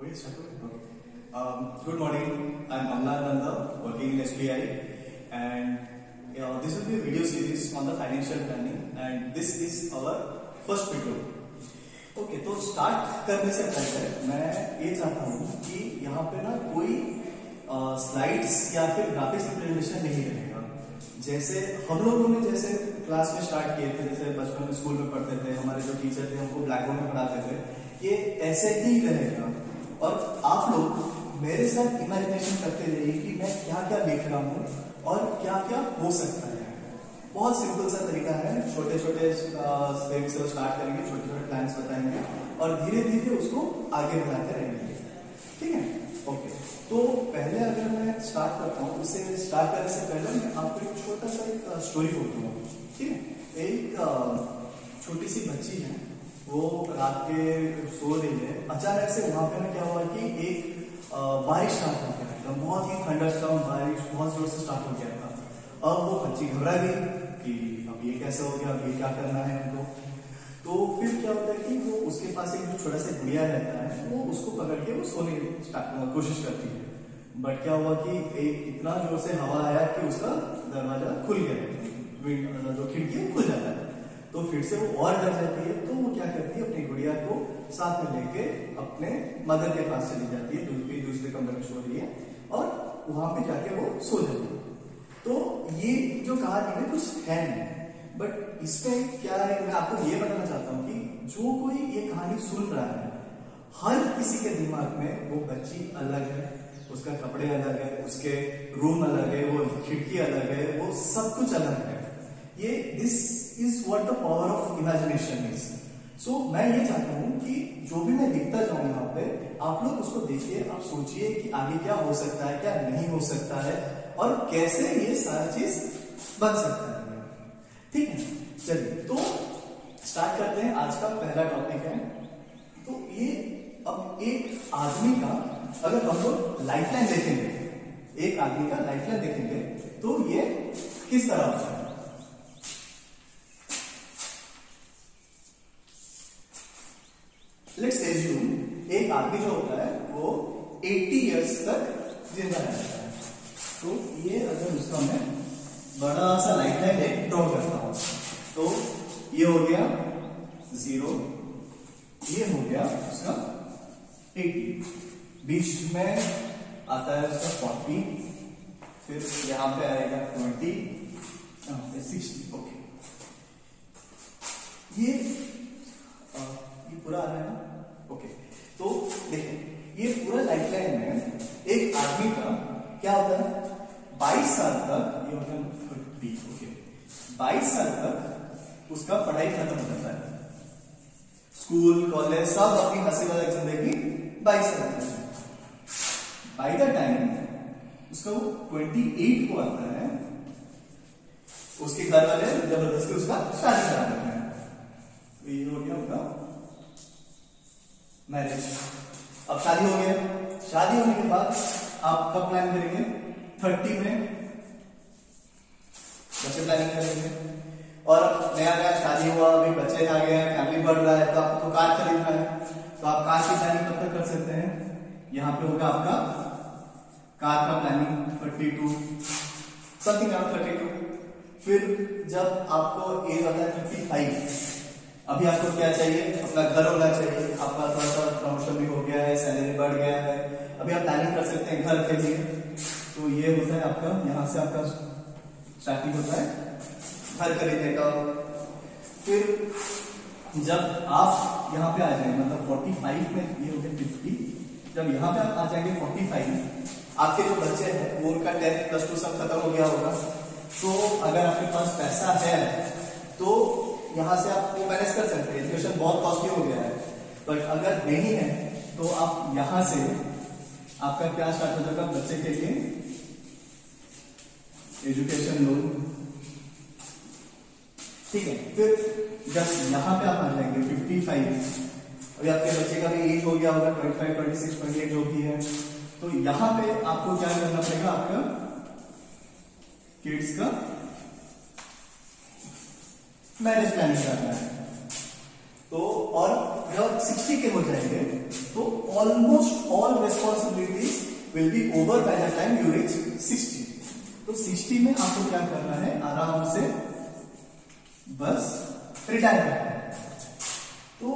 Good morning. I'm Amlan Nanda, working in SBI, and this will be a video series on the financial planning, and this is our first video. Okay, तो start करने से पहले मैं ये चाहता हूँ कि यहाँ पे ना कोई स्लाइड्स या फिर ग्राफिक्स रिप्रेजेंटेशन नहीं रहेगा। जैसे हम लोगों ने जैसे क्लास में स्टार्ट किए थे, जैसे बचपन में स्कूल में पढ़ते थे, हमारे जो टीचर थे हमको ब्लैक बोर्ड में पढ़ाते थे, ये ऐसे ही रहेगा। और आप लोग मेरे साथ इमेजिनेशन करते रहिए कि मैं क्या क्या देख रहा हूँ और क्या क्या हो सकता है। बहुत सिंपल सा तरीका है, छोटे छोटे स्टेप से स्टार्ट करेंगे, छोटे छोटे प्लान्स बताएंगे और धीरे धीरे उसको आगे बढ़ाते रहेंगे। ठीक है, ओके। तो पहले अगर मैं स्टार्ट करता हूँ, उससे स्टार्ट करने से पहले मैं आपको एक छोटा सा एक स्टोरी बोलता हूँ। ठीक है, एक छोटी सी बच्ची है, वो रात के सो रही है। अचानक से वहां पे ना क्या हुआ कि एक बारिश स्टार्ट हो गया था, बहुत ही थंडरस्टॉर्म बारिश बहुत जोर से स्टार्ट हो गया था। अब वो बच्ची घबरा गई कि अब ये कैसे हो गया, अब ये क्या करना है हमको। तो फिर क्या होता है कि वो उसके पास एक जो छोटा सा गुड़िया रहता है, वो उसको पकड़ के वो सोने की कोशिश करती है। बट क्या हुआ कि एक इतना जोर से हवा आया कि उसका दरवाजा खुल गया, जो खिड़की खुल जाता है। तो फिर से वो और डर जाती है, तो वो क्या करती है, अपनी गुड़िया को साथ में लेके अपने मदर के पास चली जाती है, दूसरे कमरे में सो रही है, और वहां पे जाके वो सो जाती है। तो ये जो कहानी है कुछ है नहीं, बट इसमें क्या है, मैं आपको ये बताना चाहता हूँ कि जो कोई ये कहानी सुन रहा है, हर किसी के दिमाग में वो बच्ची अलग है, उसका कपड़े अलग है, उसके रूम अलग है, वो खिड़की अलग है, वो सब कुछ अलग है। ये this is what the power of imagination is. So मैं ये चाहता हूं कि जो भी मैं दिखता जाऊं यहाँ पे, आप लोग उसको देखिए, आप सोचिए कि आगे क्या हो सकता है, क्या नहीं हो सकता है, और कैसे ये सारा चीज बन सकता है। ठीक है, चलिए तो स्टार्ट करते हैं। आज का पहला टॉपिक है, तो ये अब एक आदमी का अगर हम लोग लाइफलाइन देखेंगे, एक आदमी का लाइफलाइन देखेंगे, तो ये किस तरह होता है। लेट्स एज्यूम एक आदमी जो होता है वो 80 इयर्स तक जिंदा रहता है। तो ये अगर उसका मैं बड़ा सा लाइफलाइन ड्रॉ करता हूं, तो ये हो गया 0, ये हो गया उसका 80, बीच में आता है उसका 40, फिर यहां पे आएगा 20, 60। ओके, ये पूरा आ रहा है ना। ओके, तो देखिए ये पूरा लाइफलाइन में एक आदमी का क्या होता है, 22 साल तक, ये होता है 30, ओके, 22 साल तक उसका पढ़ाई खत्म हो जाता है, स्कूल कॉलेज सब अपनी हंसी मजाक जिंदगी 22 साल तक। बाय द टाइम उसका वो 28 को आता है, उसके घर वाले जबरदस्ती उसका शादी करा देते हैं। तो ये हो गया उनका मैरिज। अब शादी हो गया, शादी होने के बाद आप कब प्लान करेंगे, 30 में बच्चे प्लानिंग करेंगे। और नया नया शादी हुआ, अभी बच्चे आ गए हैं, फैमिली बढ़ रहा है, तो आपको कार खरीदना है, तो आप कार की प्लानिंग कब तक कर सकते हैं, यहां पे होगा आपका कार का प्लानिंग 32, समथिंग अराउंड 32। फिर जब आपको एज आता है 55, अभी आपको क्या चाहिए, अपना घर होना चाहिए, आपका थोड़ा सा प्रमोशन भी हो गया है, सैलरी बढ़ गया है, अभी आप प्लानिंग कर सकते हैं घर के लिए। तो ये होता है आपका, यहां से आपका स्टार्टिंग होता है घर खरीदने का। फिर जब आप यहाँ पे आ जाएंगे, मतलब 45 में, ये हो गया 50, जब यहाँ पे आप आ जाएंगे 45, आपके जो बच्चे हैं वो उनका 10th प्लस 2 सब खत्म हो गया होगा। तो अगर आपके पास पैसा है तो यहां से आप वो मैनेज कर सकते हैं, एजुकेशन बहुत कॉस्टली हो गया है। बट अगर नहीं है तो आप यहां से आपका क्या स्टार्ट हो जाएगा, बच्चे के लिए एजुकेशन लोन। ठीक है, फिर जब यहां पे आप आ जाएंगे 55, अभी आपके बच्चे का भी एज हो गया होगा 25, 26, 28 जो भी है, तो यहां पे आपको क्या करना पड़ेगा, आपका किड्स का मैरिज प्लानिंग करना है। तो और जब 60 के हो जाएंगे तो almost all responsibilities will be over by the time you reach 60। तो 60 में आपको क्या करना है, आराम से बस रिटायर करना है। तो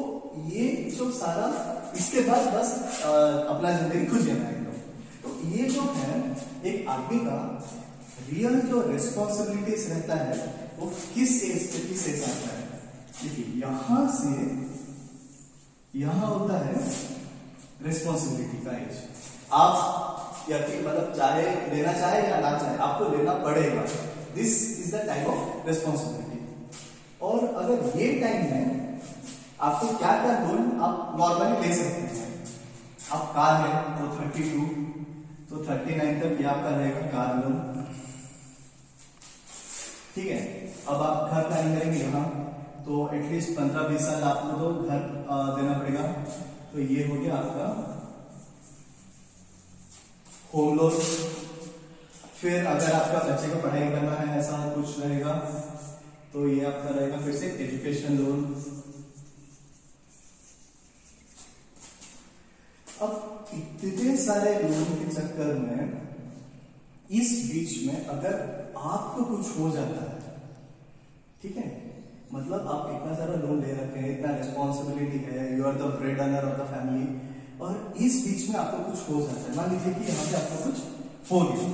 ये जो सारा, इसके बाद बस अपना जिंदगी खुद जीना है। तो ये जो है एक आदमी का रियल जो रिस्पॉन्सिबिलिटीज रहता है वो किस एज से किस एज आता है। देखिए यहां से यहां होता है रिस्पॉन्सिबिलिटी का एज। आप या फिर मतलब चाहे लेना चाहे या ना चाहे आपको लेना पड़ेगा। This is the type of responsibility. और अगर ये टाइम में आपको क्या क्या लोन आप नॉर्मली ले सकते हैं। आप कार है तो 32 तो 39 तक ये आपका रहेगा कार लोन, ठीक है। अब आप घर प्लानिंग करेंगे यहाँ तो एटलीस्ट 15-20 साल आपको तो घर देना पड़ेगा। तो ये हो गया आपका होम लोन। फिर अगर आपका बच्चे को पढ़ाई करना है ऐसा कुछ रहेगा तो ये आपका रहेगा फिर से एजुकेशन लोन। अब इतने सारे लोन के चक्कर में इस बीच में अगर आपको कुछ हो जाता है, ठीक है, मतलब आप इतना सारा लोन ले रखे हैं, इतना रिस्पॉन्सिबिलिटी है, you are the bread earner of the family, और इस बीच में आपको कुछ हो जाता है, मान लीजिए कि यहाँ पे आपको कुछ हो गया,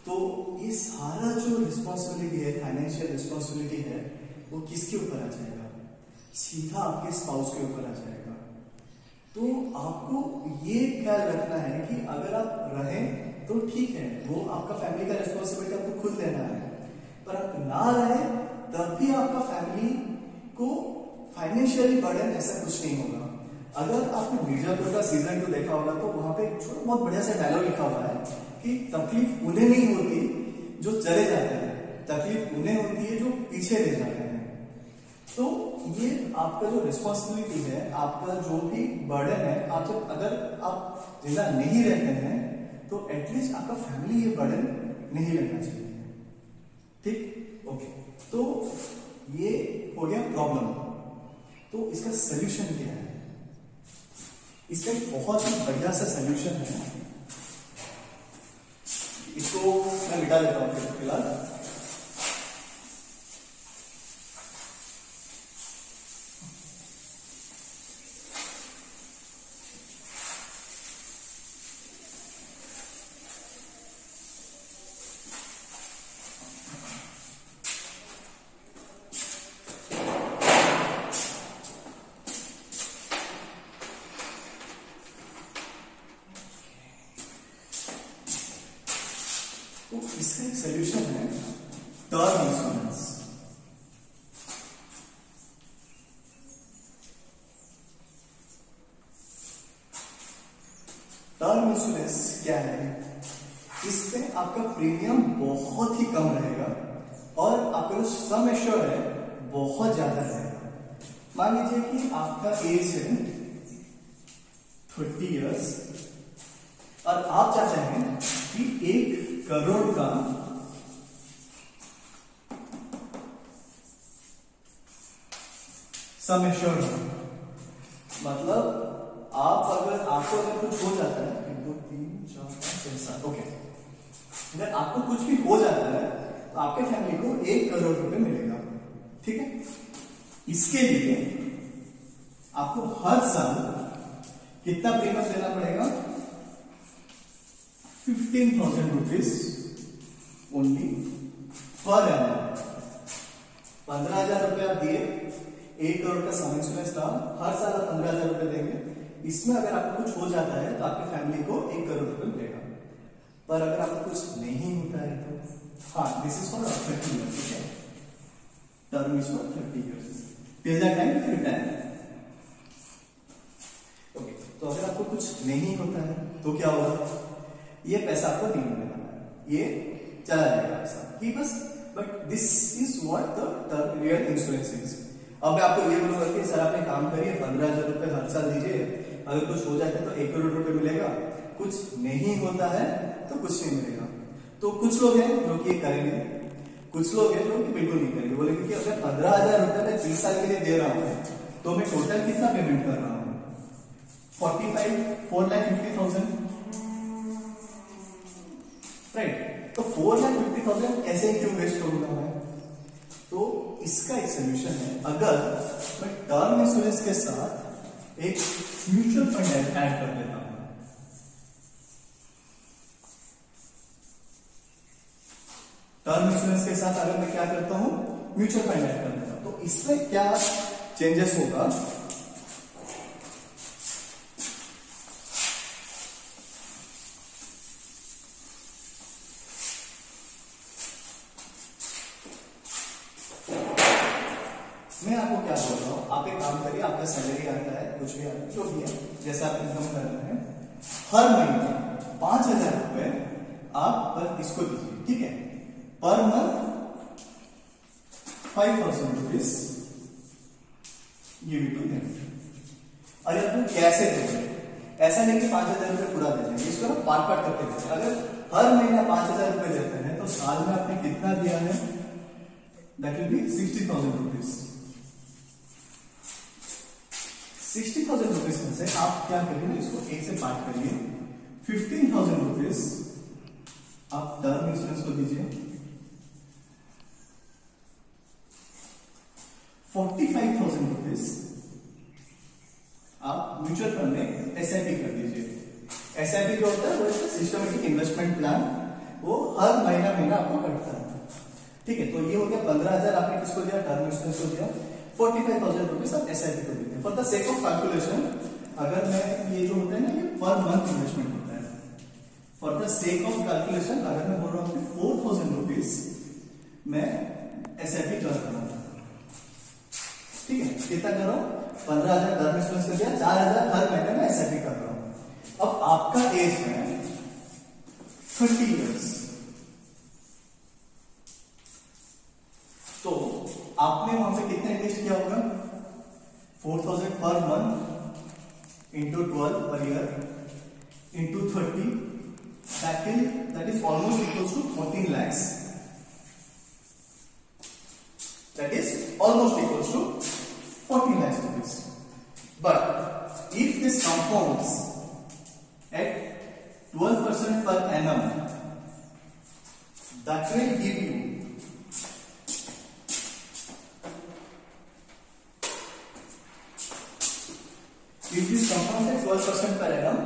तो ये सारा जो रिस्पॉन्सिबिलिटी है, फाइनेंशियल रिस्पॉन्सिबिलिटी है, वो किसके ऊपर आ जाएगा? सीधा आपके स्पाउस के ऊपर आ जाएगा। तो आपको ये ख्याल रखना है कि अगर आप रहें तो ठीक है, वो आपका फैमिली का रिस्पॉन्सिबिलिटी आपको खुद लेना है, पर आप ना रहे तब भी आपका फैमिली को फाइनेंशियली बर्डन ऐसा कुछ नहीं होगा। अगर आपने मिर्जापुर का सीजन 2 देखा होगा तो वहां पे बहुत बढ़िया सा डायलॉग लिखा हुआ है कि तकलीफ उन्हें नहीं होती जो चले जाते हैं, तकलीफ उन्हें होती है जो पीछे रह जाते हैं। तो ये आपका जो रिस्पॉन्सिबिलिटी है, आपका जो भी बर्डन है, आप जब अगर आप जिंदा नहीं रहते हैं तो एटलीस्ट आपका फैमिली ये बर्डन नहीं लेना चाहिए, ठीक, ओके। तो ये हो गया प्रॉब्लम। तो इसका सलूशन क्या है? इसका एक बहुत ही बढ़िया सा सलूशन है, इसको मैं मिटा देता हूं फिलहाल। तो इसका एक सोल्यूशन है टर्म इंश्योरेंस। टर्म इंश्योरेंस क्या है? इसमें आपका प्रीमियम बहुत ही कम रहेगा और आपका जो सम एश्योर्ड है बहुत ज्यादा रहेगा। मान लीजिए कि आपका एज है 30 इयर्स और आप चाहते हैं कि 1 करोड़ का सम एश्योर्ड हो। मतलब आपको अगर कुछ हो जाता है, 1 2 3 4 5 6 7, ओके, अगर आपको कुछ भी हो जाता है तो आपके फैमिली को 1 करोड़ रुपए मिलेगा, ठीक है। इसके लिए आपको हर साल कितना प्रीमियम देना पड़ेगा? 15,000 रुपीज ओनली पर एनम। 15,000 रुपए आप दिए, 1 करोड़ का सम इंश्योरेंस था, हर साल आप 15,000 रुपए देंगे। इसमें अगर आपको कुछ हो जाता है तो आपकी फैमिली को 1 करोड़ रुपए मिलेगा। पर अगर आपको कुछ नहीं होता है तो हाँ, दिस इज फॉर 30 इयर्स, ठीक है। Term is for 30 years till the time retire. Okay, तो अगर आपको कुछ नहीं होता है तो क्या होगा? ये पैसा आपको नहीं मिलने वाला है, ये चला जाएगा पैसा कि बस। But this is what the real insurance is. अब मैं आपको ये बोलूंगा कि सर आपने काम करिए, 15,000 रुपए हर साल दीजिए, अगर कुछ हो जाता है तो 1 करोड़ रुपए मिलेगा, कुछ नहीं होता है तो कुछ नहीं मिलेगा। तो कुछ लोग हैं जो कि ये करेंगे, कुछ लोग हैं जो कि बिल्कुल नहीं करेंगे। बोलेंगे कि अगर 15,000 रुपए मैं 30 साल के लिए दे रहा हूं तो मैं टोटल कितना पेमेंट कर रहा हूं? 4,50,000, राइट। तो 4,50,000 ऐसे ही क्यों वेस्ट करूंगा मैं? तो इसका एक सोल्यूशन है, अगर मैं टर्म इंश्योरेंस के साथ एक म्यूचुअल फंड ऐड कर देता हूं। टर्म इंश्योरेंस के साथ अगर मैं क्या करता हूं, म्यूचुअल फंड ऐड कर देता हूं, तो इसमें क्या चेंजेस होगा? मैं आपको क्या बोल रहा हूं, आप एक काम करिए, आपका सैलरी आता है, कुछ भी आता है, जो भी है, जैसा आप इनकम कर रहे हैं, हर महीने 5,000 रुपए आप पर इसको दीजिए, ठीक है। पर month 5,000 rupees give to them. अरे आपको कैसे देंगे? ऐसा नहीं कि 5,000 रुपए पूरा दे देंगे, इसको ना पार्ट पार्ट करके देते हैं। अगर हर महीना 5,000 रुपए देते हैं तो साल में आपने कितना दिया है? That will be 60,000 rupees. 60,000 rupees में से आप क्या करिए, इसको एक से पार्ट करिए। 15,000 रुपीज आप टर्म इंश्योरेंस को दीजिए, 45,000 रुपीज आप म्यूचुअल फंड में एसआईपी कर दीजिए। एसआईपी जो होता है वो सिस्टमेटिक इन्वेस्टमेंट प्लान, वो हर महीना आपको कटता है, ठीक है। तो ये हो गया 15,000 आपने किसको दिया? टर्म इंश्योरेंस को दिया। 45,000 रुपीज आप एसआईपी को देते हैं। For the sake of calculation, अगर मैं ये जो होता है ना, ये पर मंथ इन्वेस्टमेंट होता है। For the sake of calculation अगर मैं बोल रहा हूँ 4,000 रुपीज मैं एसआईपी कर रहा हूँ, ठीक है। कितना कर रहा हूं? 15,000 टर्म इंश्योरेंस कर दिया, 4,000 हर महीने में एसआईपी कर रहा हूं। अब आपका एज है 30 इयर्स, तो आपने वहां पे कितना इन्वेस्ट किया होगा? 4,000 per month into 12 per year into 30, that is almost equal to 14 lakhs. That is almost equals to 14 lakhs rupees. But if this compounds at 12% per annum, that will give you if this compounds at 12% per annum,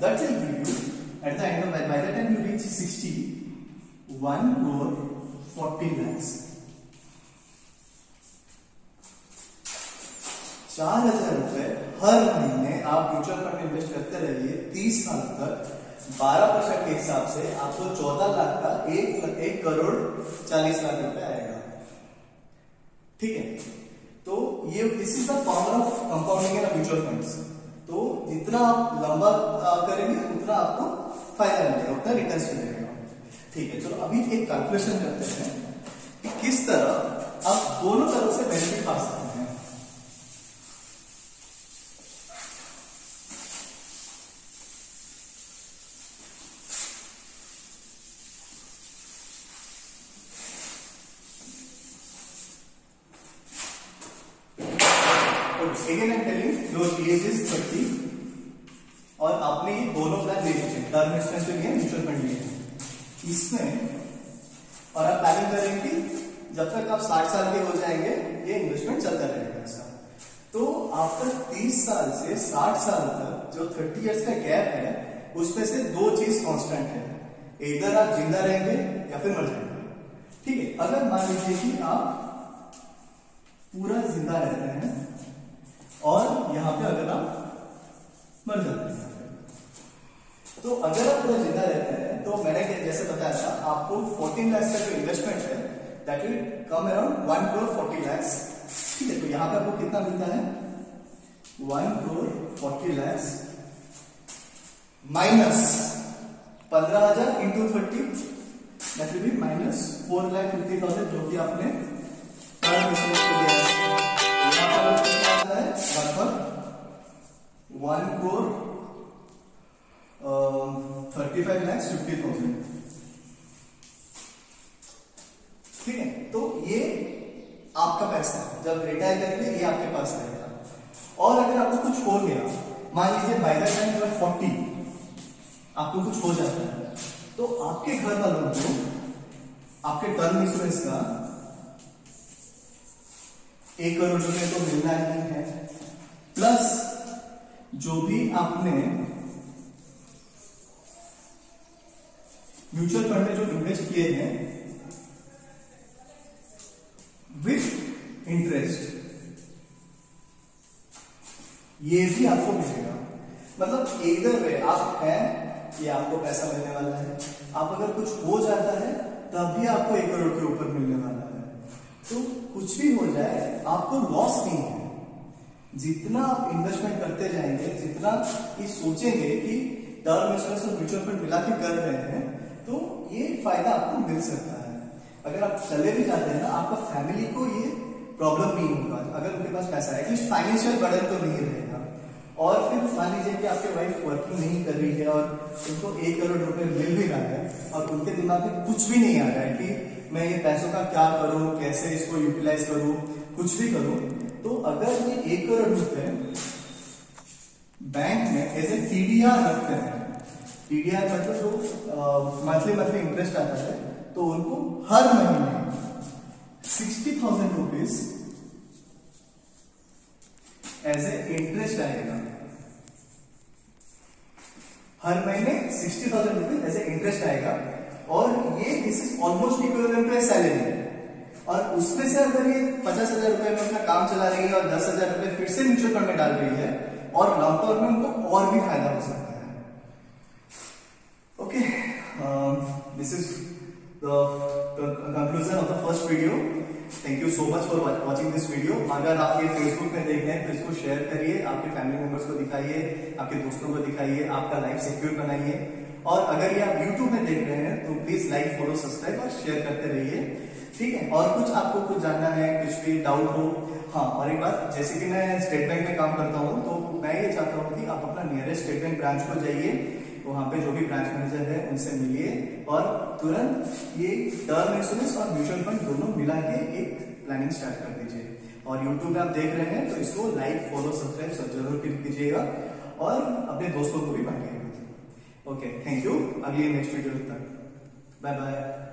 that will give you at the end of by the time you reach 60, 1 crore 40 lakhs. 4,000 रुपए हर महीने आप mutual fund में invest करते रहिए 30 साल तक। 12% के हिसाब से आपको 14 लाख का 1 करोड़ 40 लाख रुपए आएगा, ठीक है। तो ये this is the power of compounding in mutual funds. तो जितना आप लंबा करेंगे उतना आपको फायदा मिलेगा, उतना रिटर्न मिलेगा, ठीक है। चलो अभी एक कैलकुलेशन करते हैं कि किस तरह आप दोनों तरफ से बेनिफिट पा सकते हैं। Again I'm telling your age is 30 और आपने ये दोनों प्लान ले लिए, टर्म इंश्योरेंस भी लिया, म्यूचुअल फंड भी लिया इसमें, और आप प्लानिंग करेंगे कि जब तक आप 60 साल के हो जाएंगे ये इन्वेस्टमेंट चलता रहेगा ऐसा। तो आफ्टर 30 साल से 60 साल तक जो 30 इयर्स का गैप है उसमें से दो चीज कांस्टेंट है, इधर आप जिंदा रहेंगे या फिर मर जाएंगे, ठीक है। अगर मान लीजिए कि आप पूरा जिंदा रहते हैं और यहां पे अगर आप मर जाते हैं, तो अगर आप पूरा जिंदा रहते हैं तो मैंने जैसे बताया था आपको 14 लाख का जो इन्वेस्टमेंट है that will come around 1 crore 40 lakhs, ठीक है। तो यहां पे आपको कितना मिलता है? 1 crore 40 lakhs minus 15,000 into 30 that will be minus 4,50,000 जो कि आपने टर्म इंश्योरेंस को दिया है। यहां पर कितना आता है? लगभग 1 crore 35,50,000, ठीक है। तो ये आपका पैसा है, जब रिटायर करेंगे ये आपके पास रहेगा। और अगर आपको कुछ हो गया मान लीजिए बाय द टाइम 40 आपको कुछ हो जाता है, तो आपके घर वालों को आपके टर्म इंश्योरेंस का 1 करोड़ रुपए तो मिलना ही है, प्लस जो भी आपने म्यूचुअल फंड में जो इन्वेस्ट किए हैं विथ इंटरेस्ट, ये भी आपको मिलेगा। मतलब इधर वे आप हैं, ये आपको पैसा मिलने वाला है, आप अगर कुछ हो जाता है तब भी आपको 1 करोड़ के ऊपर मिलने वाला है। तो कुछ भी हो जाए आपको लॉस नहीं है। जितना आप इन्वेस्टमेंट करते जाएंगे, जितना ये सोचेंगे कि टर्म इंश्योरेंस और म्यूचुअल फंड मिला के कर रहे हैं, तो ये फायदा आपको मिल सकता है। अगर आप चले भी जाते हैं ना, आपका फैमिली को ये प्रॉब्लम नहीं होगा अगर उनके पास पैसा है, एटलीस्ट फाइनेंशियल बर्डन तो नहीं रहेगा। और फिर मान लीजिए कि आपके वाइफ वर्किंग नहीं कर रही है और उनको 1 करोड़ रुपए मिल भी रहा है और उनके दिमाग में कुछ भी नहीं आ रहा है कि मैं ये पैसों का क्या करूं, कैसे इसको यूटिलाइज करूं, कुछ भी करूं, तो अगर ये 1 करोड़ रुपए बैंक में एज ए TDR रखते हैं, TDR मतलब जो मंथली इंटरेस्ट आता है, तो उनको हर महीने 60,000 रुपीज एज ए इंटरेस्ट आएगा। हर महीने 60,000 रुपीज एज ए इंटरेस्ट आएगा और ये this is almost equivalent to salary. और उसमें से अगर ये 50,000 रुपए में अपना काम चला रही है और 10,000 रुपए फिर से म्यूचुअल फंड में डाल रही है और लॉन्ग टर्म में उनको और भी फायदा हो सकता है। Okay, this is the conclusion of the first video. Thank you so much for watching this video. अगर आप ये फेसबुक में देख रहे हैं तो इसको शेयर करिए, आपके फैमिली मेंबर्स को दिखाइए, आपके दोस्तों को दिखाइए, आपका लाइफ सिक्योर बनाइए। और अगर ये आप यूट्यूब में देख रहे हैं तो प्लीज लाइक, फॉलो, सब्सक्राइब और शेयर करते रहिए, ठीक है। और कुछ आपको कुछ जानना है, कुछ भी डाउट हो, हाँ, और एक बात, जैसे कि मैं स्टेट बैंक में काम करता हूँ, तो मैं ये चाहता हूँ कि आप अपना नियरेस्ट स्टेट बैंक ब्रांच को जाइए, वहां पे जो भी ब्रांच मैनेजर है उनसे मिलिए और तुरंत ये टर्म इंश्योरेंस और म्यूचुअल फंड दोनों मिला के एक प्लानिंग स्टार्ट कर दीजिए। और यूट्यूब में आप देख रहे हैं तो इसको लाइक, फॉलो, सब्सक्राइब सब जरूर कीजिएगा और अपने दोस्तों को भी बांटिएगा। Okay, thank you. अगली नेक्स्ट वीडियो तक बाय बाय।